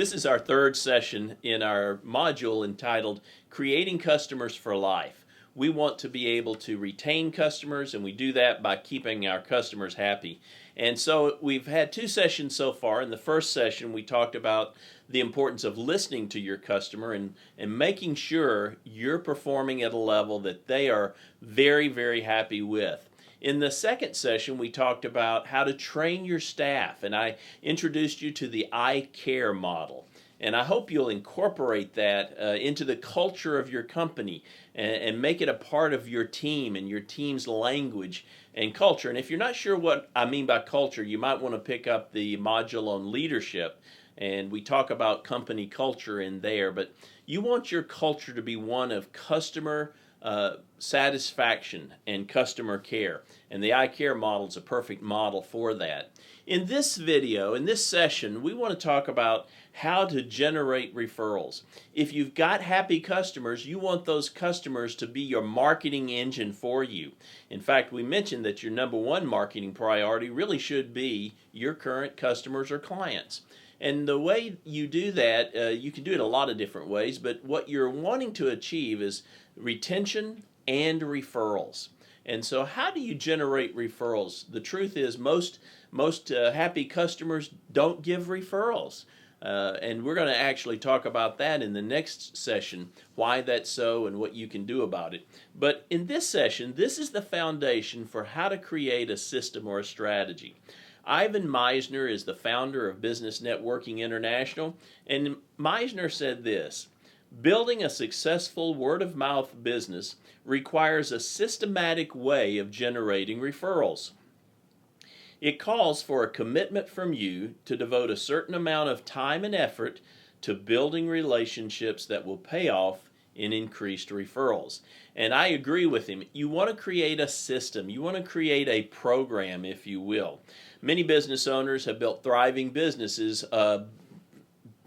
This is our third session in our module entitled Creating Customers for Life. We want to be able to retain customers, and we do that by keeping our customers happy. And so we've had two sessions so far. In the first session, we talked about the importance of listening to your customer and making sure you're performing at a level that they are very, very happy with. In the second session, we talked about how to train your staff, and I introduced you to the I Care model. And I hope you'll incorporate that into the culture of your company and make it a part of your team and your team's language and culture. And if you're not sure what I mean by culture, you might want to pick up the module on leadership. And we talk about company culture in there. But you want your culture to be one of customer satisfaction and customer care. And the I Care model is a perfect model for that. In this video, in this session, we want to talk about how to generate referrals. If you've got happy customers, you want those customers to be your marketing engine for you. In fact, we mentioned that your number one marketing priority really should be your current customers or clients. And the way you do that, you can do it a lot of different ways, but what you're wanting to achieve is retention and referrals. And so how do you generate referrals? The truth is most happy customers don't give referrals. And we're going to actually talk about that in the next session, why that's so and what you can do about it. But in this session, this is the foundation for how to create a system or a strategy. Ivan Misner is the founder of Business Networking International, and Misner said this: building a successful word-of-mouth business requires a systematic way of generating referrals. It calls for a commitment from you to devote a certain amount of time and effort to building relationships that will pay off in increased referrals. And I agree with him. You want to create a system. You want to create a program, if you will. Many business owners have built thriving businesses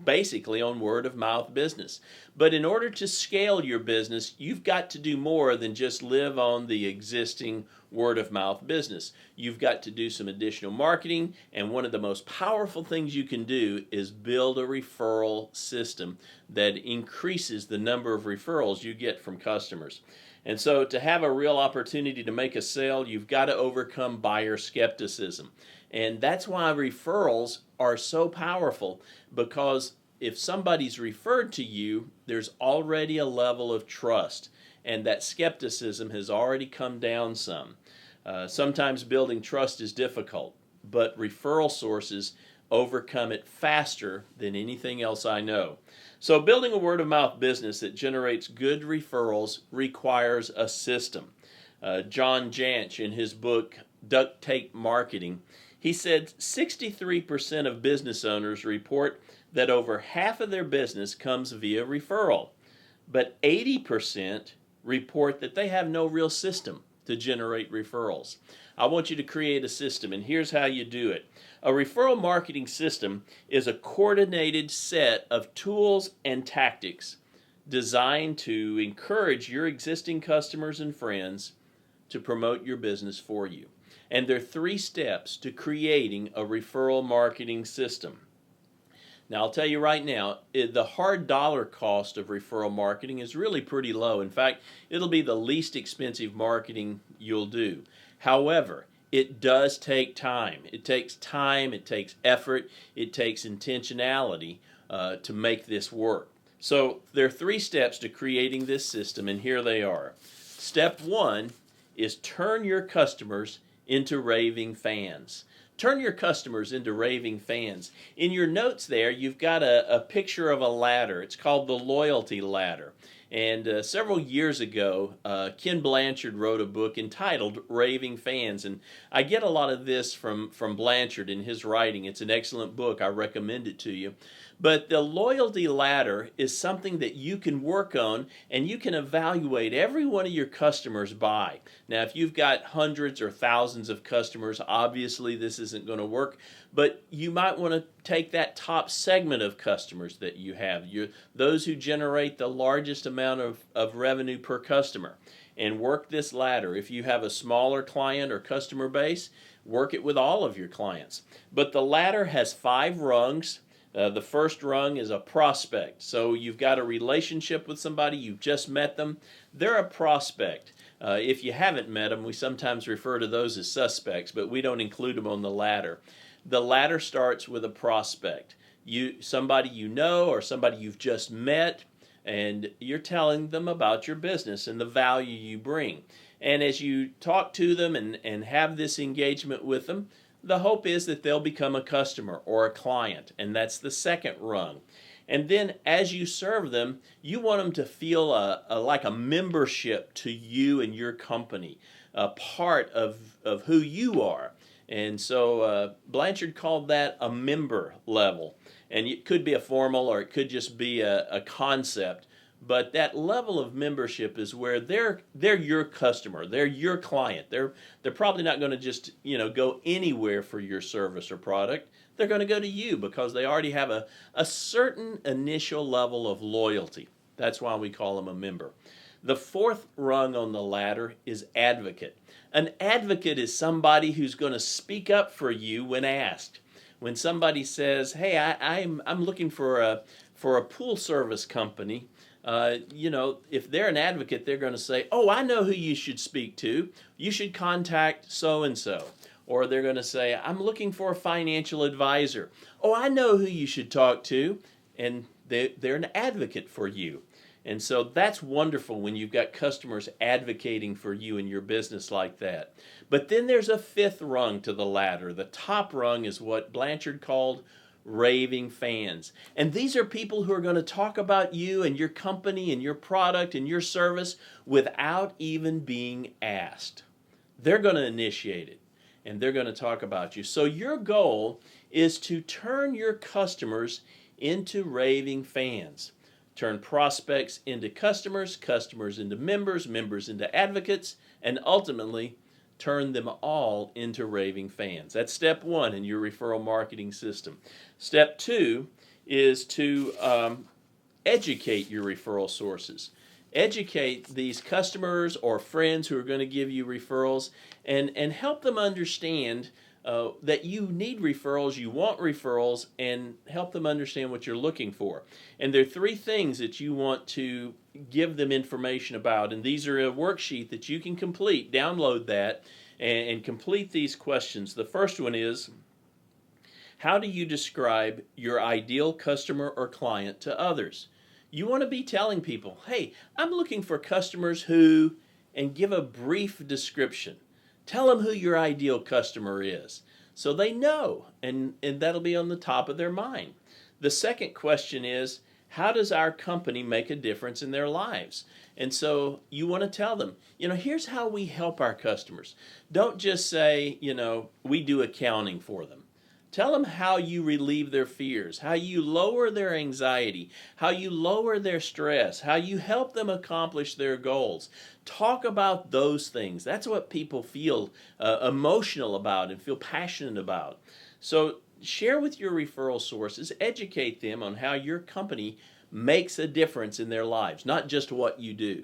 basically on word-of-mouth business. But in order to scale your business, you've got to do more than just live on the existing word-of-mouth business. You've got to do some additional marketing, and one of the most powerful things you can do is build a referral system that increases the number of referrals you get from customers. And so to have a real opportunity to make a sale, you've got to overcome buyer skepticism. And that's why referrals are so powerful, because if somebody's referred to you, there's already a level of trust, and that skepticism has already come down some. Sometimes building trust is difficult, but referral sources overcome it faster than anything else I know. So building a word-of-mouth business that generates good referrals requires a system. John Jantsch, in his book, Duct Tape Marketing, he said 63% of business owners report that over half of their business comes via referral, but 80% report that they have no real system to generate referrals. I want you to create a system, and here's how you do it. A referral marketing system is a coordinated set of tools and tactics designed to encourage your existing customers and friends to promote your business for you. And there are 3 steps to creating a referral marketing system. Now, I'll tell you right now, the hard dollar cost of referral marketing is really pretty low. In fact, it'll be the least expensive marketing you'll do. However, it does take time. It takes time, it takes effort, it takes intentionality to make this work. So there are 3 steps to creating this system, and here they are. Step 1 is turn your customers into raving fans. Turn your customers into raving fans. In your notes there, you've got a picture of a ladder. It's called the loyalty ladder. And several years ago, Ken Blanchard wrote a book entitled Raving Fans. And I get a lot of this from Blanchard in his writing. It's an excellent book. I recommend it to you. But the loyalty ladder is something that you can work on, and you can evaluate every one of your customers by. Now, if you've got hundreds or thousands of customers, obviously this isn't going to work. But you might want to take that top segment of customers that you have, those who generate the largest amount of revenue per customer, and work this ladder. If you have a smaller client or customer base, work it with all of your clients. But the ladder has 5 rungs. The first rung is a prospect. So you've got a relationship with somebody, you've just met them. They're a prospect. If you haven't met them, we sometimes refer to those as suspects, but we don't include them on the ladder. The ladder starts with a prospect. Somebody you know or somebody you've just met, and you're telling them about your business and the value you bring. And as you talk to them and have this engagement with them, the hope is that they'll become a customer or a client, and that's the second rung. And then as you serve them, you want them to feel like a membership to you and your company, a part of who you are. And so Blanchard called that a member level. And it could be a formal or it could just be a concept. But that level of membership is where they're your customer, they're your client. They're probably not going to just go anywhere for your service or product. They're going to go to you because they already have a certain initial level of loyalty. That's why we call them a member. The fourth rung on the ladder is advocate. An advocate is somebody who's going to speak up for you when asked. When somebody says, "Hey, I'm looking for a pool service company," if they're an advocate, they're going to say, "Oh, I know who you should speak to. You should contact so and so." Or they're going to say, "I'm looking for a financial advisor. Oh, I know who you should talk to." And they're an advocate for you. And so that's wonderful when you've got customers advocating for you in your business like that. But then there's a fifth rung to the ladder. The top rung is what Blanchard called raving fans. And these are people who are going to talk about you and your company and your product and your service without even being asked. They're going to initiate it, and they're going to talk about you. So your goal is to turn your customers into raving fans. Turn prospects into customers, customers into members, members into advocates, and ultimately turn them all into raving fans. That's step one in your referral marketing system. Step two is to educate your referral sources. Educate these customers or friends who are going to give you referrals and help them understand that you need referrals, you want referrals, and help them understand what you're looking for. And there are three things that you want to give them information about, and these are a worksheet that you can complete. Download that and complete these questions. The first one is, how do you describe your ideal customer or client to others? You want to be telling people, "Hey, I'm looking for customers who," and give a brief description. Tell them who your ideal customer is so they know, and that'll be on the top of their mind. The second question is, how does our company make a difference in their lives? And so you want to tell them, here's how we help our customers. Don't just say, we do accounting for them. Tell them how you relieve their fears, how you lower their anxiety, how you lower their stress, how you help them accomplish their goals. Talk about those things. That's what people feel emotional about and feel passionate about. So share with your referral sources, educate them on how your company makes a difference in their lives, not just what you do.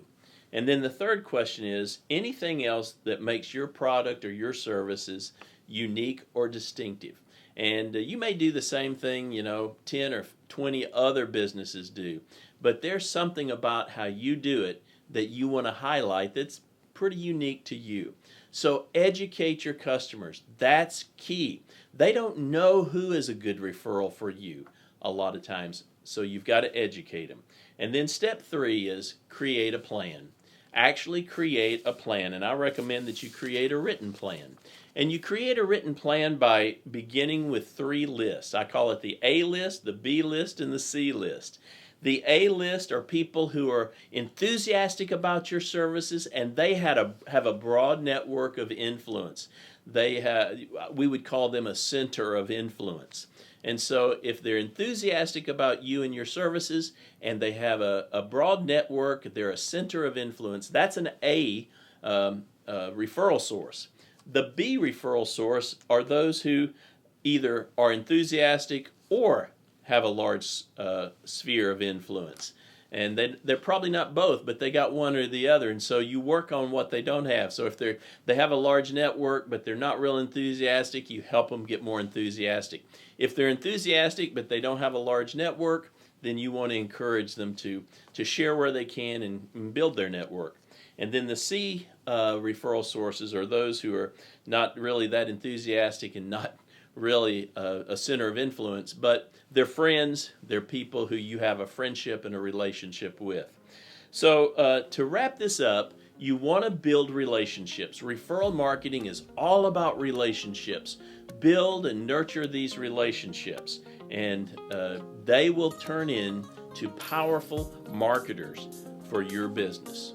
And then the third question is, anything else that makes your product or your services unique or distinctive? And you may do the same thing, 10 or 20 other businesses do. But there's something about how you do it that you want to highlight that's pretty unique to you. So educate your customers. That's key. They don't know who is a good referral for you a lot of times, so you've got to educate them. And then step 3 is create a plan. Actually create a plan, and I recommend that you create a written plan. And you create a written plan by beginning with 3 lists. I call it the A list, the B list, and the C list. The A list are people who are enthusiastic about your services, and they have a broad network of influence. We would call them a center of influence. And so if they're enthusiastic about you and your services, and they have a broad network, they're a center of influence, that's an A referral source. The B referral source are those who either are enthusiastic or have a large sphere of influence. and they're probably not both, but they got one or the other, and so you work on what they don't have. So if they have a large network but they're not real enthusiastic, you help them get more enthusiastic. If they're enthusiastic but they don't have a large network, then you want to encourage them to share where they can and build their network. And then the C referral sources are those who are not really that enthusiastic and not really a center of influence, but they're friends, they're people who you have a friendship and a relationship with. So to wrap this up, you want to build relationships. Referral marketing is all about relationships. Build and nurture these relationships, and they will turn into powerful marketers for your business.